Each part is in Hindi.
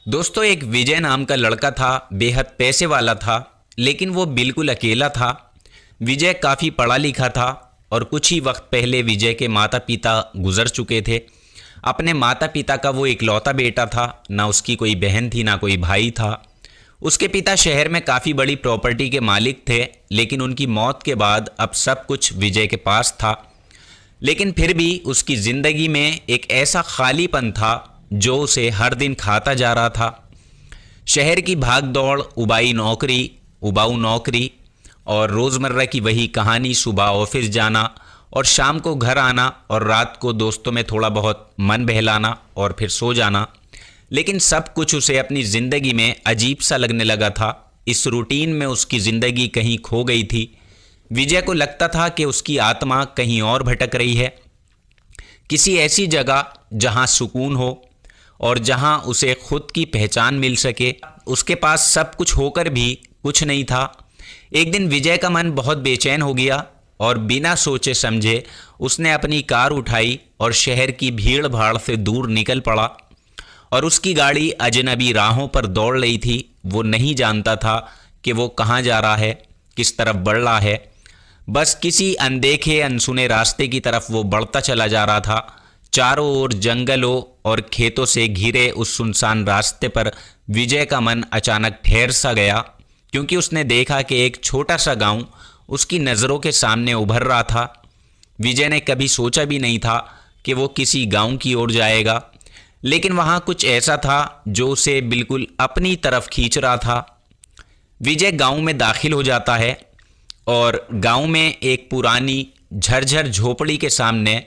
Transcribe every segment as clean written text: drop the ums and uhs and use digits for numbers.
दोस्तों, एक विजय नाम का लड़का था। बेहद पैसे वाला था, लेकिन वो बिल्कुल अकेला था। विजय काफ़ी पढ़ा लिखा था और कुछ ही वक्त पहले विजय के माता पिता गुजर चुके थे। अपने माता पिता का वो इकलौता बेटा था। ना उसकी कोई बहन थी, ना कोई भाई था। उसके पिता शहर में काफ़ी बड़ी प्रॉपर्टी के मालिक थे, लेकिन उनकी मौत के बाद अब सब कुछ विजय के पास था। लेकिन फिर भी उसकी ज़िंदगी में एक ऐसा खालीपन था जो उसे हर दिन खाता जा रहा था। शहर की भाग दौड़, उबाऊ नौकरी और रोज़मर्रा की वही कहानी, सुबह ऑफिस जाना और शाम को घर आना और रात को दोस्तों में थोड़ा बहुत मन बहलाना और फिर सो जाना। लेकिन सब कुछ उसे अपनी ज़िंदगी में अजीब सा लगने लगा था। इस रूटीन में उसकी ज़िंदगी कहीं खो गई थी। विजय को लगता था कि उसकी आत्मा कहीं और भटक रही है, किसी ऐसी जगह जहां सुकून हो और जहां उसे खुद की पहचान मिल सके। उसके पास सब कुछ होकर भी कुछ नहीं था। एक दिन विजय का मन बहुत बेचैन हो गया और बिना सोचे समझे उसने अपनी कार उठाई और शहर की भीड़ भाड़ से दूर निकल पड़ा। और उसकी गाड़ी अजनबी राहों पर दौड़ रही थी। वो नहीं जानता था कि वो कहाँ जा रहा है, किस तरफ बढ़ रहा है। बस किसी अनदेखे अनसुने रास्ते की तरफ वो बढ़ता चला जा रहा था। चारों ओर जंगलों और खेतों से घिरे उस सुनसान रास्ते पर विजय का मन अचानक ठहर सा गया, क्योंकि उसने देखा कि एक छोटा सा गांव उसकी नज़रों के सामने उभर रहा था। विजय ने कभी सोचा भी नहीं था कि वो किसी गांव की ओर जाएगा, लेकिन वहाँ कुछ ऐसा था जो उसे बिल्कुल अपनी तरफ खींच रहा था। विजय गांव में दाखिल हो जाता है और गांव में एक पुरानी झरझर झोपड़ी के सामने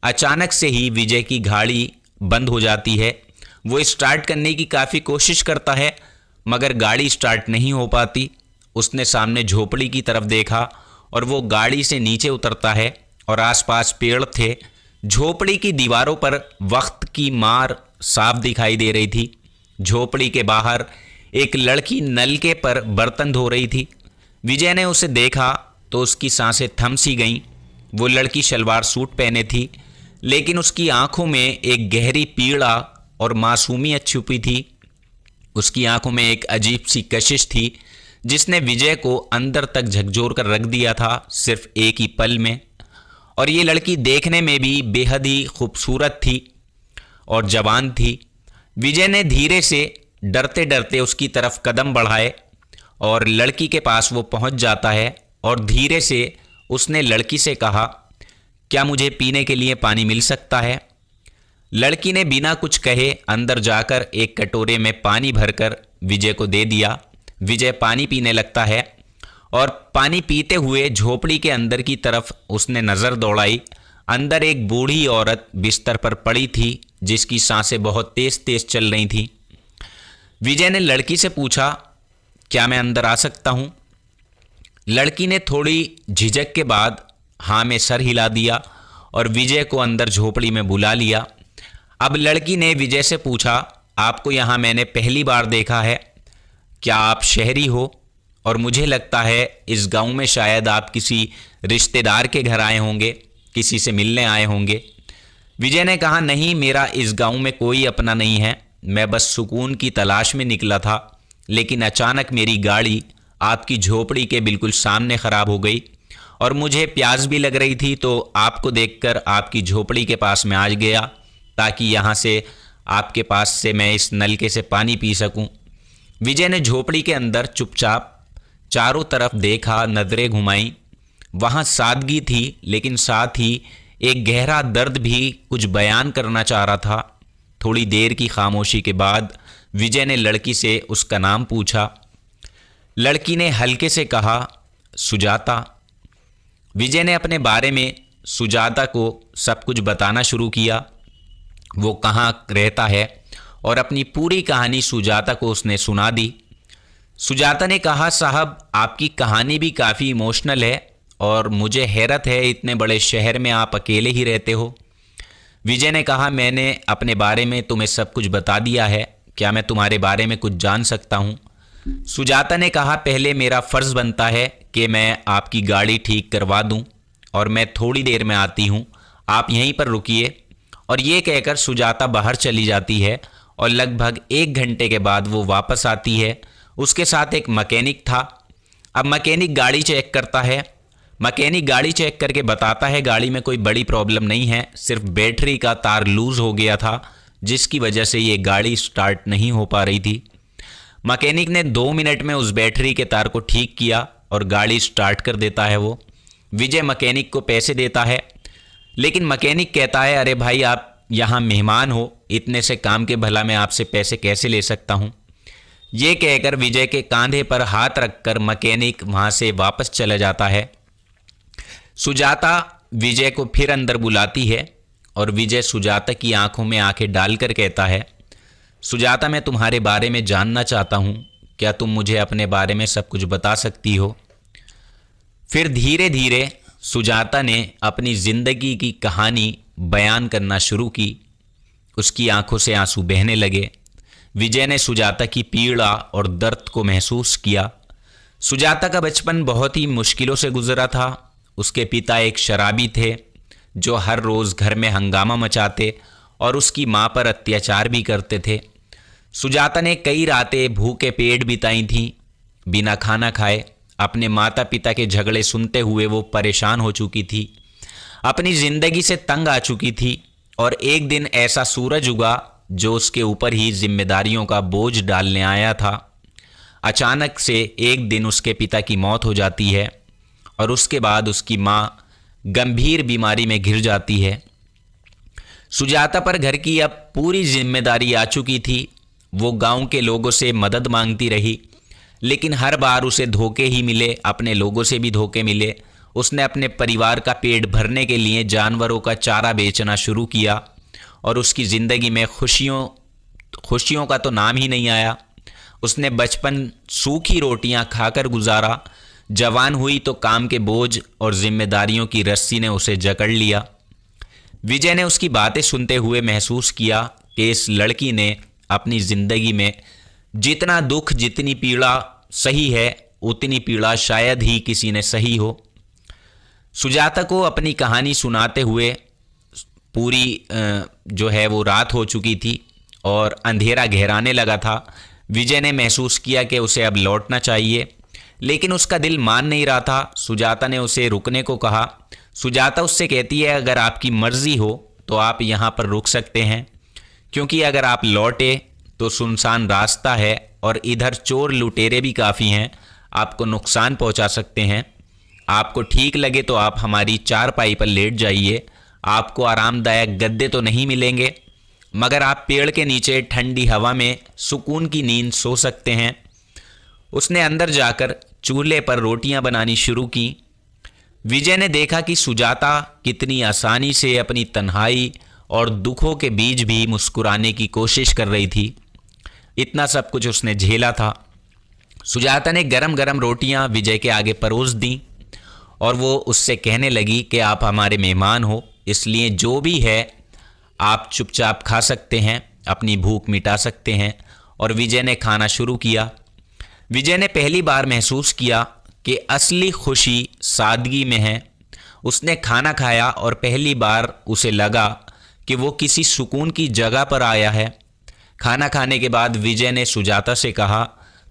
अचानक से ही विजय की गाड़ी बंद हो जाती है। वो स्टार्ट करने की काफ़ी कोशिश करता है, मगर गाड़ी स्टार्ट नहीं हो पाती। उसने सामने झोपड़ी की तरफ देखा और वो गाड़ी से नीचे उतरता है और आसपास पेड़ थे। झोपड़ी की दीवारों पर वक्त की मार साफ दिखाई दे रही थी। झोपड़ी के बाहर एक लड़की नलके पर बर्तन धो रही थी। विजय ने उसे देखा तो उसकी सांसें थम सी गईं। वो लड़की शलवार सूट पहने थी, लेकिन उसकी आंखों में एक गहरी पीड़ा और मासूमियत छुपी थी। उसकी आंखों में एक अजीब सी कशिश थी जिसने विजय को अंदर तक झकझोर कर रख दिया था, सिर्फ एक ही पल में। और ये लड़की देखने में भी बेहद ही खूबसूरत थी और जवान थी। विजय ने धीरे से डरते डरते उसकी तरफ कदम बढ़ाए और लड़की के पास वो पहुंच जाता है और धीरे से उसने लड़की से कहा, क्या मुझे पीने के लिए पानी मिल सकता है? लड़की ने बिना कुछ कहे अंदर जाकर एक कटोरे में पानी भरकर विजय को दे दिया। विजय पानी पीने लगता है और पानी पीते हुए झोपड़ी के अंदर की तरफ उसने नज़र दौड़ाई। अंदर एक बूढ़ी औरत बिस्तर पर पड़ी थी, जिसकी सांसें बहुत तेज़ तेज़ चल रही थीं। विजय ने लड़की से पूछा, क्या मैं अंदर आ सकता हूँ? लड़की ने थोड़ी झिझक के बाद हाँ में सर हिला दिया और विजय को अंदर झोपड़ी में बुला लिया। अब लड़की ने विजय से पूछा, आपको यहाँ मैंने पहली बार देखा है, क्या आप शहरी हो? और मुझे लगता है इस गांव में शायद आप किसी रिश्तेदार के घर आए होंगे, किसी से मिलने आए होंगे। विजय ने कहा, नहीं, मेरा इस गांव में कोई अपना नहीं है। मैं बस सुकून की तलाश में निकला था, लेकिन अचानक मेरी गाड़ी आपकी झोपड़ी के बिल्कुल सामने ख़राब हो गई और मुझे प्यास भी लग रही थी, तो आपको देखकर आपकी झोपड़ी के पास मैं आ गया ताकि यहाँ से आपके पास से मैं इस नलके से पानी पी सकूँ। विजय ने झोपड़ी के अंदर चुपचाप चारों तरफ देखा, नज़रें घुमाईं। वहाँ सादगी थी, लेकिन साथ ही एक गहरा दर्द भी कुछ बयान करना चाह रहा था। थोड़ी देर की खामोशी के बाद विजय ने लड़की से उसका नाम पूछा। लड़की ने हल्के से कहा, सुजाता। विजय ने अपने बारे में सुजाता को सब कुछ बताना शुरू किया। वो कहाँ रहता है और अपनी पूरी कहानी सुजाता को उसने सुना दी। सुजाता ने कहा, साहब, आपकी कहानी भी काफ़ी इमोशनल है और मुझे हैरत है, इतने बड़े शहर में आप अकेले ही रहते हो। विजय ने कहा, मैंने अपने बारे में तुम्हें सब कुछ बता दिया है, क्या मैं तुम्हारे बारे में कुछ जान सकता हूँ? सुजाता ने कहा, पहले मेरा फ़र्ज़ बनता है कि मैं आपकी गाड़ी ठीक करवा दूँ और मैं थोड़ी देर में आती हूँ, आप यहीं पर रुकिए। और ये कहकर सुजाता बाहर चली जाती है और लगभग 1 घंटे के बाद वो वापस आती है। उसके साथ एक मैकेनिक था। अब मैकेनिक गाड़ी चेक करता है। मैकेनिक गाड़ी चेक करके बताता है गाड़ी में कोई बड़ी प्रॉब्लम नहीं है, सिर्फ बैटरी का तार लूज़ हो गया था जिसकी वजह से ये गाड़ी स्टार्ट नहीं हो पा रही थी। मैकेनिक ने 2 मिनट में उस बैटरी के तार को ठीक किया और गाड़ी स्टार्ट कर देता है वो। विजय मैकेनिक को पैसे देता है, लेकिन मैकेनिक कहता है अरे भाई आप यहाँ मेहमान हो, इतने से काम के भला मैं आपसे पैसे कैसे ले सकता हूँ। ये कहकर विजय के कंधे पर हाथ रखकर मैकेनिक वहाँ से वापस चला जाता है। सुजाता विजय को फिर अंदर बुलाती है और विजय सुजाता की आंखों में आंखें डालकर कहता है, सुजाता मैं तुम्हारे बारे में जानना चाहता हूँ, क्या तुम मुझे अपने बारे में सब कुछ बता सकती हो। फिर धीरे धीरे सुजाता ने अपनी ज़िंदगी की कहानी बयान करना शुरू की। उसकी आंखों से आंसू बहने लगे। विजय ने सुजाता की पीड़ा और दर्द को महसूस किया। सुजाता का बचपन बहुत ही मुश्किलों से गुजरा था। उसके पिता एक शराबी थे जो हर रोज़ घर में हंगामा मचाते और उसकी मां पर अत्याचार भी करते थे। सुजाता ने कई रातें भूखे पेट बिताई थीं, बिना खाना खाए। अपने माता पिता के झगड़े सुनते हुए वो परेशान हो चुकी थी, अपनी ज़िंदगी से तंग आ चुकी थी। और एक दिन ऐसा सूरज उगा जो उसके ऊपर ही जिम्मेदारियों का बोझ डालने आया था। अचानक से एक दिन उसके पिता की मौत हो जाती है और उसके बाद उसकी माँ गंभीर बीमारी में घिर जाती है। सुजाता पर घर की अब पूरी जिम्मेदारी आ चुकी थी। वो गांव के लोगों से मदद मांगती रही, लेकिन हर बार उसे धोखे ही मिले, अपने लोगों से भी धोखे मिले। उसने अपने परिवार का पेट भरने के लिए जानवरों का चारा बेचना शुरू किया और उसकी ज़िंदगी में खुशियों का तो नाम ही नहीं आया। उसने बचपन सूखी रोटियां खाकर गुजारा। जवान हुई तो काम के बोझ और जिम्मेदारियों की रस्सी ने उसे जकड़ लिया। विजय ने उसकी बातें सुनते हुए महसूस किया कि इस लड़की ने अपनी ज़िंदगी में जितना दुख, जितनी पीड़ा सही है, उतनी पीड़ा शायद ही किसी ने सही हो। सुजाता को अपनी कहानी सुनाते हुए पूरी जो है वो रात हो चुकी थी और अंधेरा गहराने लगा था। विजय ने महसूस किया कि उसे अब लौटना चाहिए, लेकिन उसका दिल मान नहीं रहा था। सुजाता ने उसे रुकने को कहा। सुजाता उससे कहती है अगर आपकी मर्ज़ी हो तो आप यहाँ पर रुक सकते हैं, क्योंकि अगर आप लौटे तो सुनसान रास्ता है और इधर चोर लुटेरे भी काफ़ी हैं, आपको नुकसान पहुँचा सकते हैं। आपको ठीक लगे तो आप हमारी चारपाई पर लेट जाइए। आपको आरामदायक गद्दे तो नहीं मिलेंगे, मगर आप पेड़ के नीचे ठंडी हवा में सुकून की नींद सो सकते हैं। उसने अंदर जाकर चूल्हे पर रोटियां बनानी शुरू की। विजय ने देखा कि सुजाता कितनी आसानी से अपनी तन्हाई और दुखों के बीच भी मुस्कुराने की कोशिश कर रही थी। इतना सब कुछ उसने झेला था। सुजाता ने गरम गरम रोटियां विजय के आगे परोस दी और वो उससे कहने लगी कि आप हमारे मेहमान हो, इसलिए जो भी है आप चुपचाप खा सकते हैं, अपनी भूख मिटा सकते हैं। और विजय ने खाना शुरू किया। विजय ने पहली बार महसूस किया कि असली खुशी सादगी में है। उसने खाना खाया और पहली बार उसे लगा कि वो किसी सुकून की जगह पर आया है। खाना खाने के बाद विजय ने सुजाता से कहा,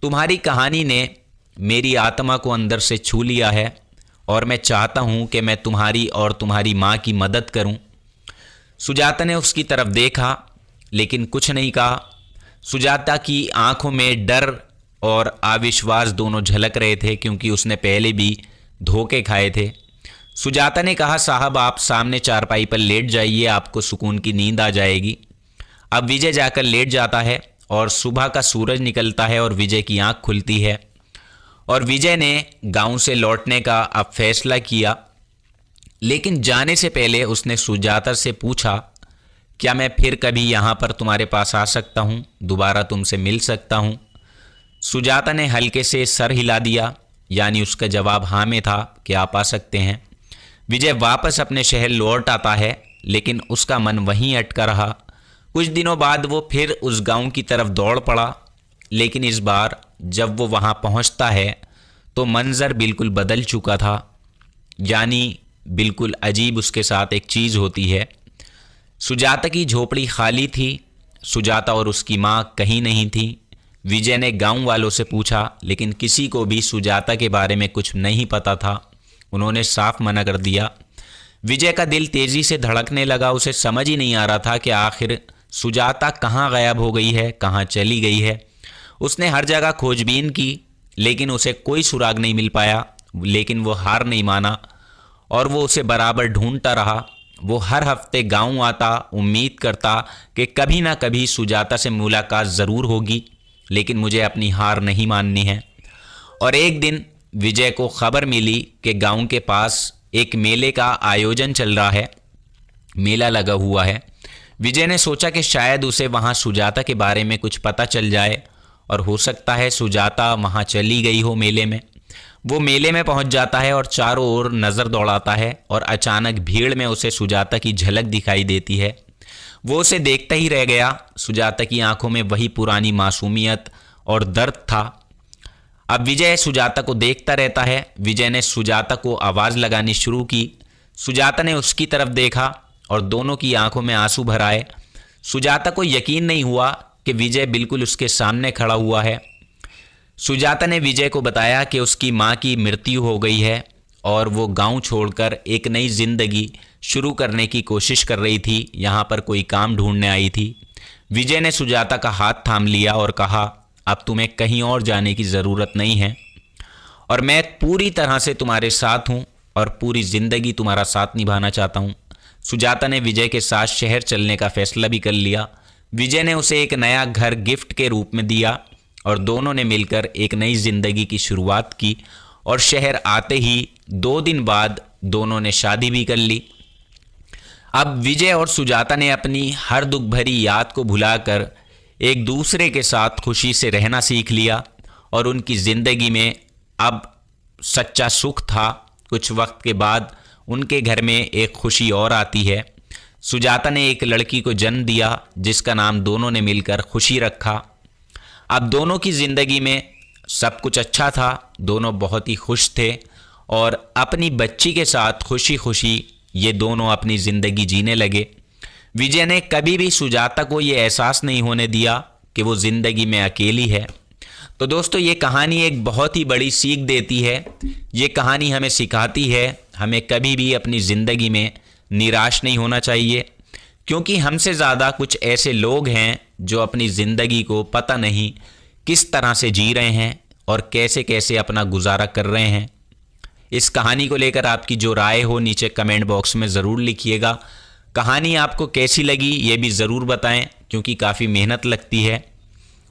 तुम्हारी कहानी ने मेरी आत्मा को अंदर से छू लिया है और मैं चाहता हूँ कि मैं तुम्हारी और तुम्हारी माँ की मदद करूँ। सुजाता ने उसकी तरफ देखा लेकिन कुछ नहीं कहा। सुजाता की आंखों में डर और अविश्वास दोनों झलक रहे थे, क्योंकि उसने पहले भी धोखे खाए थे। सुजाता ने कहा, साहब आप सामने चारपाई पर लेट जाइए, आपको सुकून की नींद आ जाएगी। अब विजय जाकर लेट जाता है और सुबह का सूरज निकलता है और विजय की आंख खुलती है और विजय ने गांव से लौटने का अब फैसला किया। लेकिन जाने से पहले उसने सुजाता से पूछा, क्या मैं फिर कभी यहाँ पर तुम्हारे पास आ सकता हूँ, दोबारा तुमसे मिल सकता हूँ? सुजाता ने हल्के से सर हिला दिया, यानी उसका जवाब हाँ में था कि आप आ सकते हैं। विजय वापस अपने शहर लौट आता है, लेकिन उसका मन वहीं अटका रहा। कुछ दिनों बाद वो फिर उस गांव की तरफ दौड़ पड़ा, लेकिन इस बार जब वो वहाँ पहुँचता है तो मंजर बिल्कुल बदल चुका था। यानी बिल्कुल अजीब उसके साथ एक चीज़ होती है। सुजाता की झोपड़ी खाली थी सुजाता और उसकी माँ कहीं नहीं थी। विजय ने गांव वालों से पूछा, लेकिन किसी को भी सुजाता के बारे में कुछ नहीं पता था। उन्होंने साफ मना कर दिया। विजय का दिल तेज़ी से धड़कने लगा। उसे समझ ही नहीं आ रहा था कि आखिर सुजाता कहाँ गायब हो गई है, कहाँ चली गई है। उसने हर जगह खोजबीन की, लेकिन उसे कोई सुराग नहीं मिल पाया। लेकिन वो हार नहीं माना और वो उसे बराबर ढूंढता रहा। वो हर हफ्ते गांव आता, उम्मीद करता कि कभी ना कभी सुजाता से मुलाकात ज़रूर होगी, लेकिन मुझे अपनी हार नहीं माननी है। और एक दिन विजय को खबर मिली कि गांव के पास एक मेले का आयोजन चल रहा है, मेला लगा हुआ है। विजय ने सोचा कि शायद उसे वहां सुजाता के बारे में कुछ पता चल जाए और हो सकता है सुजाता वहां चली गई हो मेले में। वो मेले में पहुंच जाता है और चारों ओर नज़र दौड़ाता है और अचानक भीड़ में उसे सुजाता की झलक दिखाई देती है। वो उसे देखता ही रह गया। सुजाता की आंखों में वही पुरानी मासूमियत और दर्द था। अब विजय सुजाता को देखता रहता है। विजय ने सुजाता को आवाज़ लगानी शुरू की। सुजाता ने उसकी तरफ देखा और दोनों की आंखों में आंसू भर आए। सुजाता को यकीन नहीं हुआ कि विजय बिल्कुल उसके सामने खड़ा हुआ है। सुजाता ने विजय को बताया कि उसकी माँ की मृत्यु हो गई है और वो गांव छोड़कर एक नई जिंदगी शुरू करने की कोशिश कर रही थी। यहाँ पर कोई काम ढूंढने आई थी। विजय ने सुजाता का हाथ थाम लिया और कहा, अब तुम्हें कहीं और जाने की ज़रूरत नहीं है और मैं पूरी तरह से तुम्हारे साथ हूँ और पूरी ज़िंदगी तुम्हारा साथ निभाना चाहता हूँ। सुजाता ने विजय के साथ शहर चलने का फैसला भी कर लिया। विजय ने उसे एक नया घर गिफ्ट के रूप में दिया और दोनों ने मिलकर एक नई जिंदगी की शुरुआत की। और शहर आते ही 2 दिन बाद दोनों ने शादी भी कर ली। अब विजय और सुजाता ने अपनी हर दुख भरी याद को भुलाकर एक दूसरे के साथ खुशी से रहना सीख लिया और उनकी ज़िंदगी में अब सच्चा सुख था। कुछ वक्त के बाद उनके घर में एक खुशी और आती है। सुजाता ने एक लड़की को जन्म दिया जिसका नाम दोनों ने मिलकर खुशी रखा। अब दोनों की ज़िंदगी में सब कुछ अच्छा था। दोनों बहुत ही खुश थे और अपनी बच्ची के साथ खुशी खुशी ये दोनों अपनी ज़िंदगी जीने लगे। विजय ने कभी भी सुजाता को ये एहसास नहीं होने दिया कि वो ज़िंदगी में अकेली है। तो दोस्तों, ये कहानी एक बहुत ही बड़ी सीख देती है। ये कहानी हमें सिखाती है हमें कभी भी अपनी ज़िंदगी में निराश नहीं होना चाहिए, क्योंकि हमसे ज़्यादा कुछ ऐसे लोग हैं जो अपनी ज़िंदगी को पता नहीं किस तरह से जी रहे हैं और कैसे कैसे अपना गुजारा कर रहे हैं। इस कहानी को लेकर आपकी जो राय हो नीचे कमेंट बॉक्स में ज़रूर लिखिएगा। कहानी आपको कैसी लगी ये भी ज़रूर बताएं, क्योंकि काफ़ी मेहनत लगती है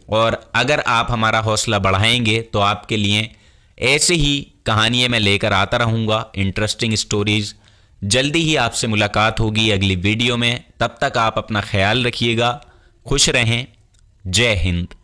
और अगर आप हमारा हौसला बढ़ाएंगे तो आपके लिए ऐसे ही कहानियाँ मैं लेकर आता रहूँगा, इंटरेस्टिंग स्टोरीज़। जल्दी ही आपसे मुलाकात होगी अगली वीडियो में। तब तक आप अपना ख्याल रखिएगा, खुश रहें। जय हिंद।